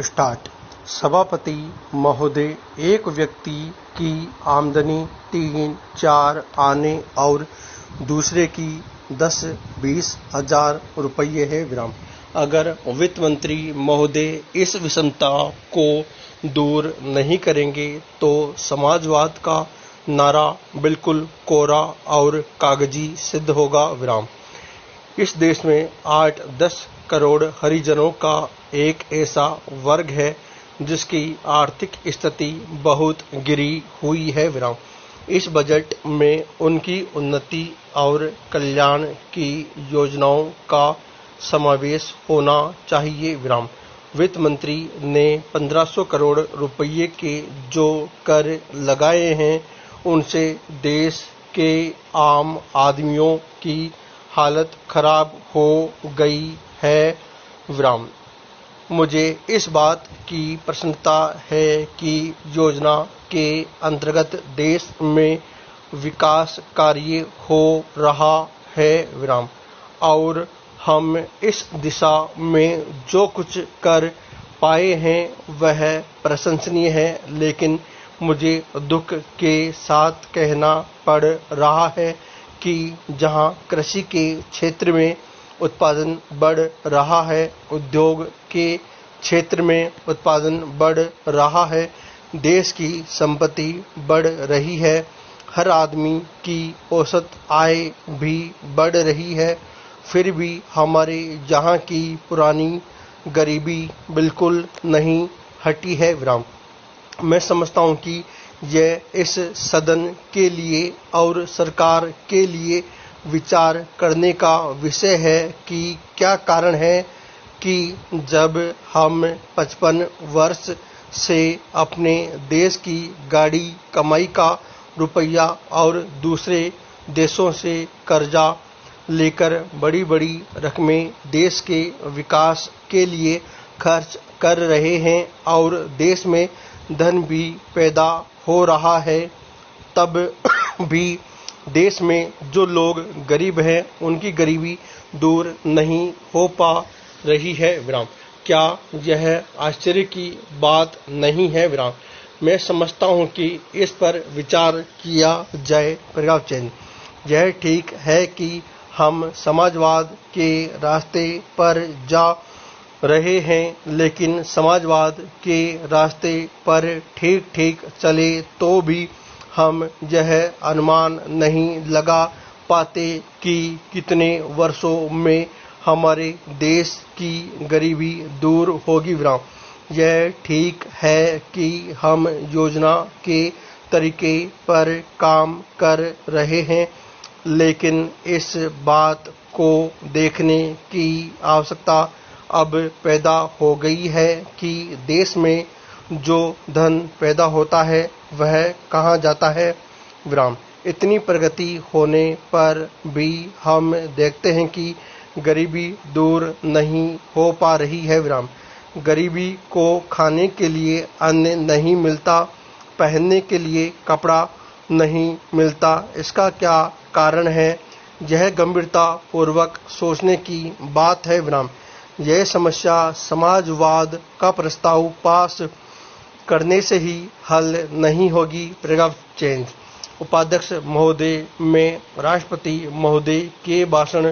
Start. सभापति महोदय, एक व्यक्ति की आमदनी 3-4 आने और दूसरे की 10-20 हजार रुपये है। विराम। अगर वित्त मंत्री महोदय इस विषमता को दूर नहीं करेंगे तो समाजवाद का नारा बिल्कुल कोरा और कागजी सिद्ध होगा। विराम। इस देश में 8-10 करोड़ हरिजनों का एक ऐसा वर्ग है जिसकी आर्थिक स्थिति बहुत गिरी हुई है। विराम। इस बजट में उनकी उन्नति और कल्याण की योजनाओं का समावेश होना चाहिए। विराम। वित्त मंत्री ने 1500 करोड़ रुपये के जो कर लगाए हैं उनसे देश के आम आदमियों की हालत खराब हो गई है। विराम। मुझे इस बात की प्रसन्नता है कि योजना के अंतर्गत देश में विकास कार्य हो रहा है। विराम। और हम इस दिशा में जो कुछ कर पाए हैं वह प्रशंसनीय है, लेकिन मुझे दुख के साथ कहना पड़ रहा है कि जहां कृषि के क्षेत्र में उत्पादन बढ़ रहा है, उद्योग के क्षेत्र में उत्पादन बढ़ रहा है, देश की संपत्ति बढ़ रही है, हर आदमी की औसत आय भी बढ़ रही है, फिर भी हमारे यहाँ की पुरानी गरीबी बिल्कुल नहीं हटी है। विराम। मैं समझता हूँ कि यह इस सदन के लिए और सरकार के लिए विचार करने का विषय है कि क्या कारण है कि जब हम 55 वर्ष से अपने देश की गाड़ी कमाई का रुपया और दूसरे देशों से कर्जा लेकर बड़ी बड़ी रकमें देश के विकास के लिए खर्च कर रहे हैं और देश में धन भी पैदा हो रहा है, तब भी देश में जो लोग गरीब हैं उनकी गरीबी दूर नहीं हो पा रही है। विराम। क्या यह आश्चर्य की बात नहीं है? विराम। मैं समझता हूँ कि इस पर विचार किया जाए। प्रभाव चेंज। यह ठीक है कि हम समाजवाद के रास्ते पर जा रहे हैं, लेकिन समाजवाद के रास्ते पर ठीक ठीक चले तो भी हम यह अनुमान नहीं लगा पाते कि कितने वर्षों में हमारे देश की गरीबी दूर होगी। विराम। यह ठीक है कि हम योजना के तरीके पर काम कर रहे हैं, लेकिन इस बात को देखने की आवश्यकता अब पैदा हो गई है कि देश में जो धन पैदा होता है वह कहाँ जाता है। विराम। इतनी प्रगति होने पर भी हम देखते हैं कि गरीबी दूर नहीं हो पा रही है। विराम। गरीबी को खाने के लिए अन्न नहीं मिलता, पहनने के लिए कपड़ा नहीं मिलता। इसका क्या कारण है? यह गंभीरता पूर्वक सोचने की बात है। विराम। यह समस्या समाजवाद का प्रस्ताव पास करने से ही हल नहीं होगी। प्रभाव चेंज। उपाध्यक्ष महोदय, मैं राष्ट्रपति महोदय के भाषण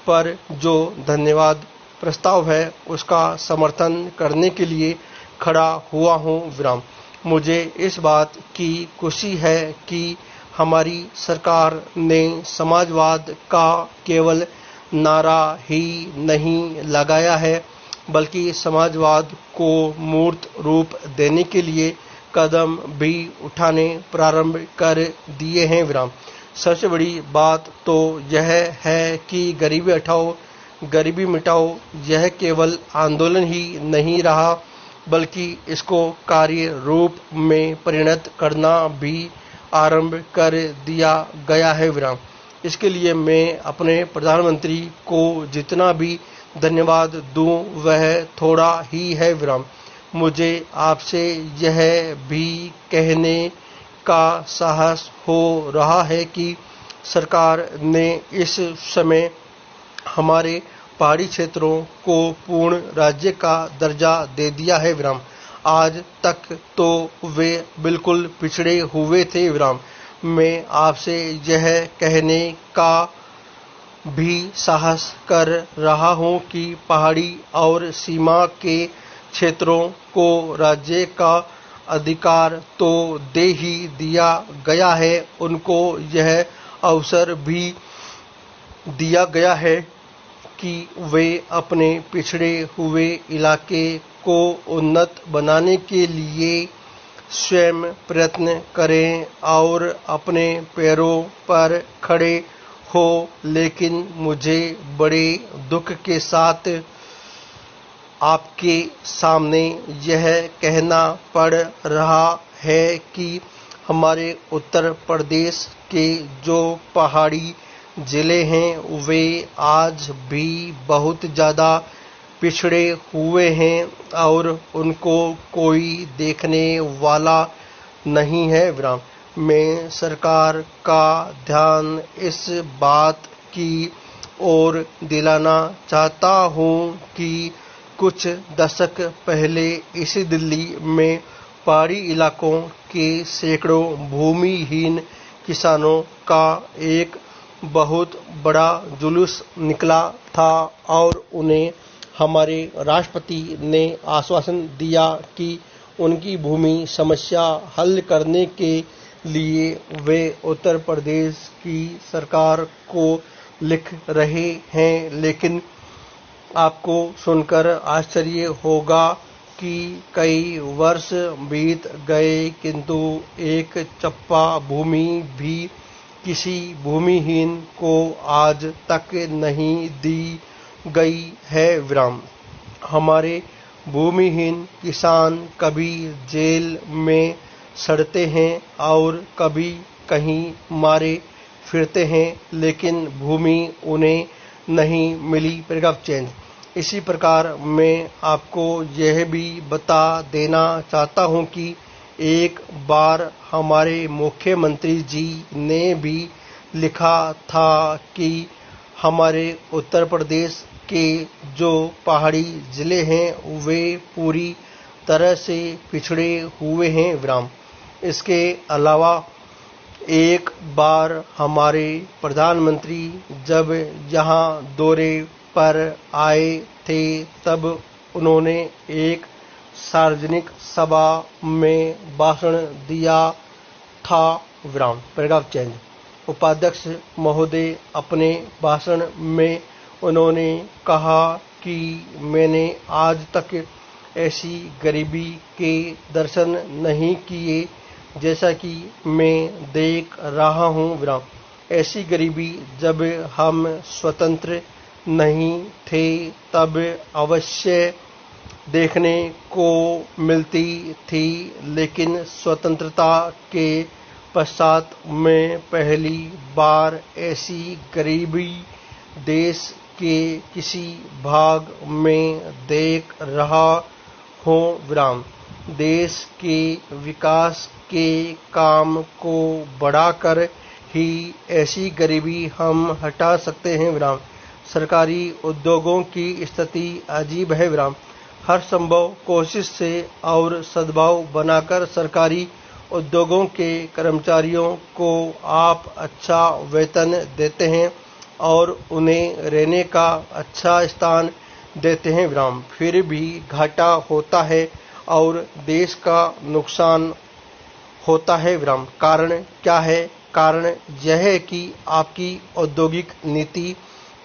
पर जो धन्यवाद प्रस्ताव है उसका समर्थन करने के लिए खड़ा हुआ हूँ। विराम। मुझे इस बात की खुशी है कि हमारी सरकार ने समाजवाद का केवल नारा ही नहीं लगाया है, बल्कि समाजवाद को मूर्त रूप देने के लिए कदम भी उठाने प्रारंभ कर दिए हैं। विराम। सबसे बड़ी बात तो यह है कि गरीबी हटाओ, गरीबी मिटाओ यह केवल आंदोलन ही नहीं रहा, बल्कि इसको कार्य रूप में परिणत करना भी आरंभ कर दिया गया है। विराम। इसके लिए मैं अपने प्रधानमंत्री को जितना भी धन्यवाद दूं वह थोड़ा ही है। विराम। मुझे आपसे यह भी कहने का साहस हो रहा है कि सरकार ने इस समय हमारे पहाड़ी क्षेत्रों को पूर्ण राज्य का दर्जा दे दिया है विराम। आज तक तो वे बिल्कुल पिछड़े हुए थे विराम। मैं आपसे यह कहने का भी साहस कर रहा हूं कि पहाड़ी और सीमा के क्षेत्रों को राज्य का अधिकार तो दे ही दिया गया है, उनको यह अवसर भी दिया गया है कि वे अपने पिछड़े हुए इलाके को उन्नत बनाने के लिए स्वयं प्रयत्न करें और अपने पैरों पर खड़े हो। लेकिन मुझे बड़े दुख के साथ आपके सामने यह कहना पड़ रहा है कि हमारे उत्तर प्रदेश के जो पहाड़ी जिले हैं वे आज भी बहुत ज़्यादा पिछड़े हुए हैं और उनको कोई देखने वाला नहीं है विराम। मैं सरकार का ध्यान इस बात की ओर दिलाना चाहता हूं कि कुछ दशक पहले इसी दिल्ली में पहाड़ी इलाकों के सैकड़ों भूमिहीन किसानों का एक बहुत बड़ा जुलूस निकला था और उन्हें हमारे राष्ट्रपति ने आश्वासन दिया कि उनकी भूमि समस्या हल करने के लिए वे उत्तर प्रदेश की सरकार को लिख रहे हैं। लेकिन आपको सुनकर आश्चर्य होगा कि कई वर्ष बीत गए किंतु एक चप्पा भूमि भी किसी भूमिहीन को आज तक नहीं दी गई है विराम। हमारे भूमिहीन किसान कभी जेल में सड़ते हैं और कभी कहीं मारे फिरते हैं, लेकिन भूमि उन्हें नहीं मिली। Paragraph change. इसी प्रकार मैं आपको यह भी बता देना चाहता हूं कि एक बार हमारे मुख्यमंत्री जी ने भी लिखा था कि हमारे उत्तर प्रदेश के जो पहाड़ी जिले हैं वे पूरी तरह से पिछड़े हुए हैं विराम। इसके अलावा एक बार हमारे प्रधानमंत्री जब यहाँ दौरे पर आए थे तब उन्होंने एक सार्वजनिक सभा में भाषण दिया था विराम। Paragraph change. उपाध्यक्ष महोदय अपने भाषण में उन्होंने कहा कि मैंने आज तक ऐसी गरीबी के दर्शन नहीं किए जैसा कि मैं देख रहा हूँ विराम। ऐसी गरीबी जब हम स्वतंत्र नहीं थे तब अवश्य देखने को मिलती थी, लेकिन स्वतंत्रता के पश्चात मैं पहली बार ऐसी गरीबी देश के किसी भाग में देख रहा हूँ विराम। देश के विकास के काम को बढ़ाकर ही ऐसी गरीबी हम हटा सकते हैं विराम। सरकारी उद्योगों की स्थिति अजीब है विराम। हर संभव कोशिश से और सद्भाव बनाकर सरकारी उद्योगों के कर्मचारियों को आप अच्छा वेतन देते हैं और उन्हें रहने का अच्छा स्थान देते हैं विराम, फिर भी घाटा होता है और देश का नुकसान होता है विराम। कारण क्या है? कारण यह है कि आपकी औद्योगिक नीति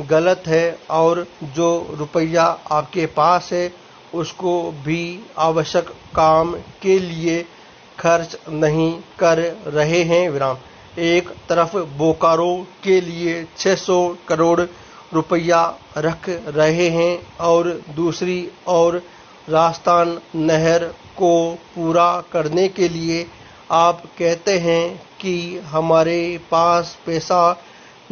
गलत है और जो रुपया आपके पास है उसको भी आवश्यक काम के लिए खर्च नहीं कर रहे हैं विराम। एक तरफ बोकारो के लिए 600 करोड़ रुपया रख रहे हैं और दूसरी ओर राजस्थान नहर को पूरा करने के लिए आप कहते हैं कि हमारे पास पैसा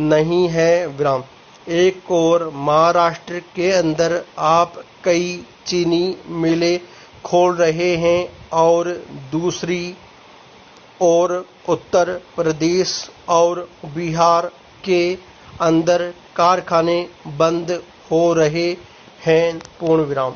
नहीं है विराम। एक और महाराष्ट्र के अंदर आप कई चीनी मिलें खोल रहे हैं और दूसरी ओर उत्तर प्रदेश और बिहार के अंदर कारखाने बंद हो रहे हैं। पूर्ण विराम।